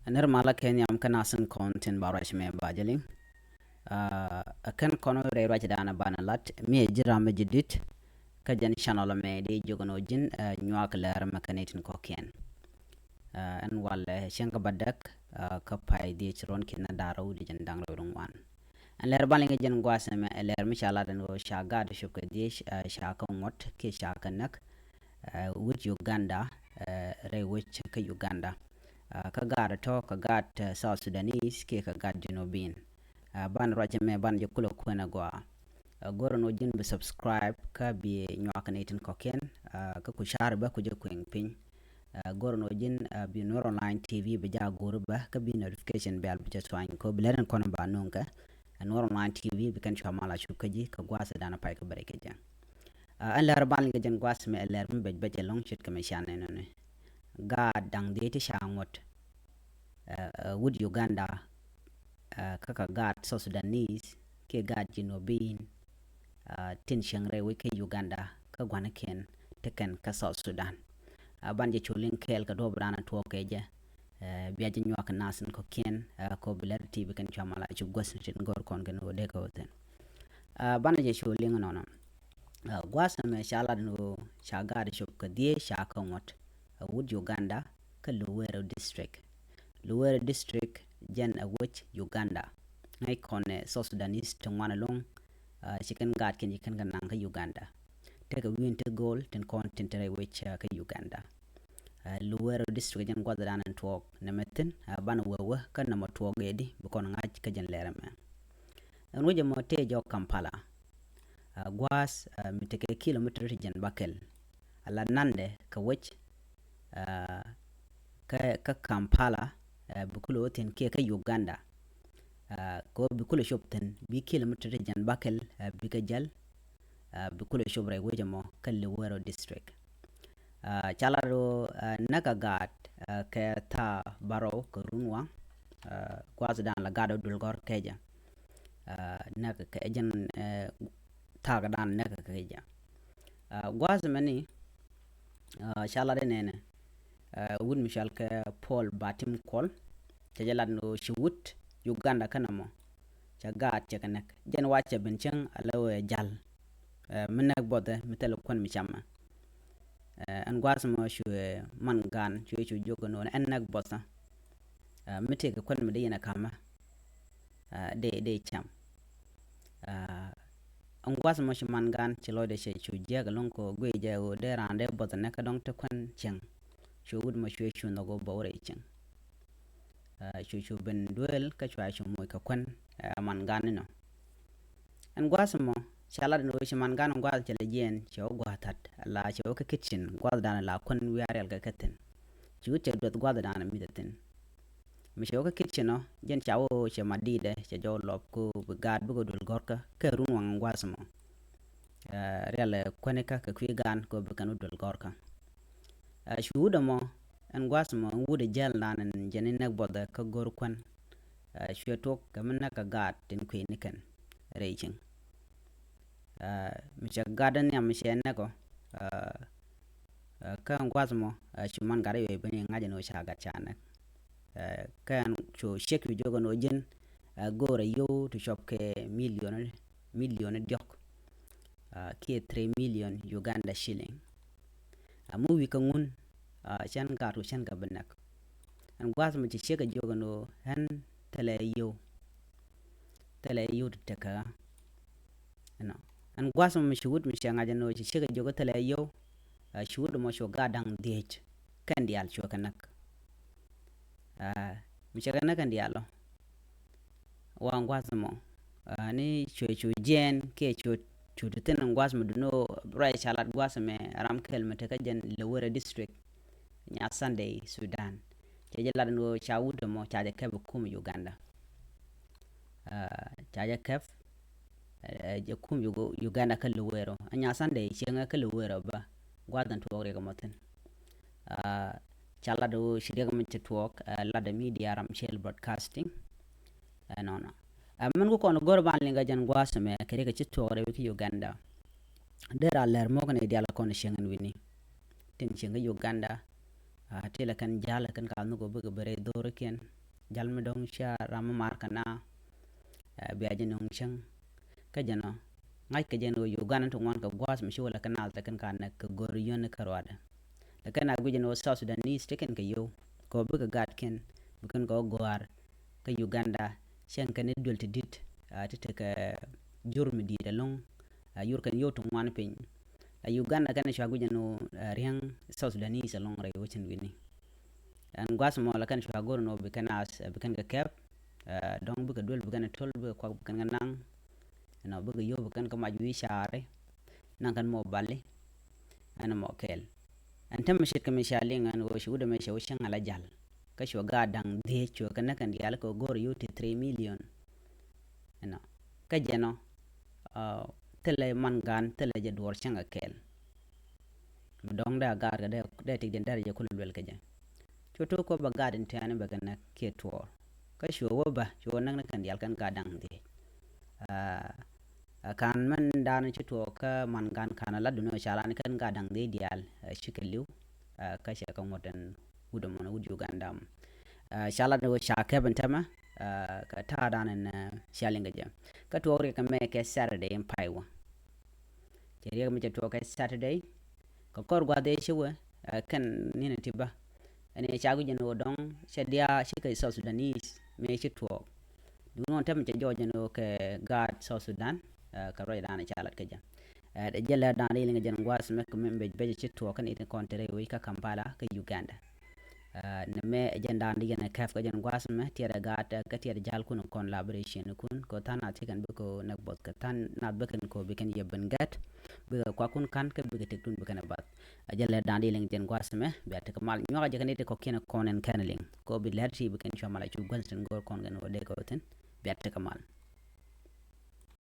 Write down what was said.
ner mala ken yam kana sin content barash me bajaling kan kono re raj dana bana lat me jira me jidit ka jan channel me de jogono jin nyak ler makanetin ko ken an wala shenga badak ka pai de chron kin daro de jan dang ron wan an ler balinga jan gwasa me ler mi shala dan go shaga de shukka de shaka ngot ke shaka nak with Uganda re which ka Uganda ka gada to ka gat South Sudanese ke ka gat Junubin ban roja me ban je kulo kwena gwa goro no jin be subscribe ka bi nywaka netin koken ka ku share ba ku je kweng pin goro no jin bi Nor Online TV be ja goro ba ka bi notification bell bi just fine ko bileren kono ba nonka Nor Online TV bi kan chamala shukaji ka gwa sa dana pai ka bareke ja an lar ban ga jan gwas me lar mi be be long chit ka me shane no ne ga dang de ti shangot wood Uganda kaka gat South Sudanese ke gat Jinobin tin shangre we ke Uganda ka gwana ken teken ka South Sudan ban je chulin kel ka do brana to ke je biya je nyak nasin ko ken ko bilar tv kan chamala chu gwas tin gor kon gen o de ko ten ban je chulin no no gwasa me shala no shaga de shop ka die shaka ngot wood Uganda ka Luwero district Luwero district jen a wich Uganda ngai kone South Sudanese tongwana long chicken gat ken chicken ganang ka Uganda take a win to goal ten content re wich ka Uganda Luwero district jen gwada dan and talk nemetin ban wewe ka na motwo gedi bukon ngach ka jen lerame en wije mo te jo Kampala gwas miteke kilometer jen bakel ala nande ka wich ka Kampala bukulo ten ke ka Uganda ko bukulo shopten bi kilometer jan bakel bi ka jal bukulo shobre wejamo ka Luwero district chalaro naga gat ka ta baro ko runwa kwaza dan la gado dulgor keja naga ka jan ta ga dan naga keja gwaza mani chalare nene wud mishal ka Paul Batim Kol jalan no shiwut Uganda kanamo chagat chakanak jan wacha benchang alawe jal minak bode mitel kon mi chama an gwas mo shu man gan chu jogo no enak bota mite ko kon mi de yana kama de cham an gwas mo shu man gan chilo de she chu jaga lonko gwe ja o de rande bota ne ka dong te kon chang chu wud mo shu no go bawre chang chu ben duel ka chwa chu moy ka kwan man gan no an gwas mo chala no shi man gan gwas chele jen cho gwatat la cho ka kitchen gwas dan la kwan wi arel ga katen chu che dot gwas dan mi daten mi cho ka kitchen no jen chawo che madide che jo lop ko gad bu dul gorka ka runwan gwas mo rel kwane ka kwi gan ko bu kanu dul gorka chu do mo an gwas mo wude jel nan jenin nak boda ka gor kwan shwetok kamanna ka gat tin kwi nikan reaching mi cha garden ya mi shene ko kan gwas mo chuman gare we bani ngaje no shaga chana kan cho shek wi jogo no jin gore yo to shop ke million diok ke 3 million Uganda shilling amu wi kan ngun chan garu chan ga benak an gwas mo ci shega jogo no han tele yo de ka no an gwas mo shud mi shanga jano ci shega jogo tele yo shud mo sho gadang diech kan dial cho kanak mi shega na kan dialo wa gwas mo ni chu jen ke chu de ten gwas mo no brai chalat gwas me ram kel me te ka jen Luwero district nya Sunday Sudan che jela no chawudo mo chaje keb kum Uganda chaje keb je kum Uganda ka Luwero nya Sunday chenga ka Luwero ba gwadan to re gamoten chala do shirye gam network la da media ram shell broadcasting no man ko no gorban linga jan gwasme kere ka chito re ki Uganda dera ler mo ne diala kon shengan wini tin chenga Uganda tela kan jala kan ka no go bëgg bare doro kien jalma dong sha ram mar kana biaje nong chang ka jano ngai ka jeno Uganda to wan ka gwas mi shola kanal ta kan kana ka gor yon karwada la kana gujeno South Sudanese taken ka yo ko buga gat ken bukan ko gwar ka Uganda shan kan dol tidit tita ka jurmi di da long yur kan yo to wan pin Uganda kan shwa gujeno riang South Sudanese long ray wochin wini an gwas mo la kan shwa gor no bikan as bikan ka kep dong buga dol bukan tol buga kwa bukan nang no buga yo bukan ka majwi share nan kan mo balle ana mo kel an tam shit ka mishalin an wo shuda me shawshan ala jal ka shwa ga dang de chwa kan kan dial ko gor yo 3 million no ka jeno tele man gan tele je dor changa kel dong da gar ga de tik den dar je kul wel ka je choto ko ba garden tane ba kan ke to ka shwa wo ba shwa nan kan dial kan ga dang de kan man dan choto ka man gan kana la duno shala ni kan ga dang de dial shikeliu ka she kan wodan udum na wuju gandam shala do sha ke ban tama ka ta danan shalinga je ka to re ka me ke Saturday in paiwa jere mi to ka Saturday ka kor gwa de shiwa kan ni na tiba ane chagu jeno dong shadia shika South Sudanese me chito duno tam che joje no ke God South Sudan ka roy dana chalat ka jam de jella dana ile jen gwas me ko membe be chito kan ite kontere wi ka Kampala ka Uganda ne me agenda ndi gena kaf ka jen gwas me tiara gata ka tiara jal kun collaboration kun ko tan atikan be ko nak bot ka tan na be kan ko be kan yeben gat be ko kun kan ka be tek tun be kan bat ajalla dandi len jen gwas me be at ka mal nyoga je kan ite ko kena konen kaneling ko be lerti be kan chamala chu gal ten gor kon gan wode ko ten be at ka mal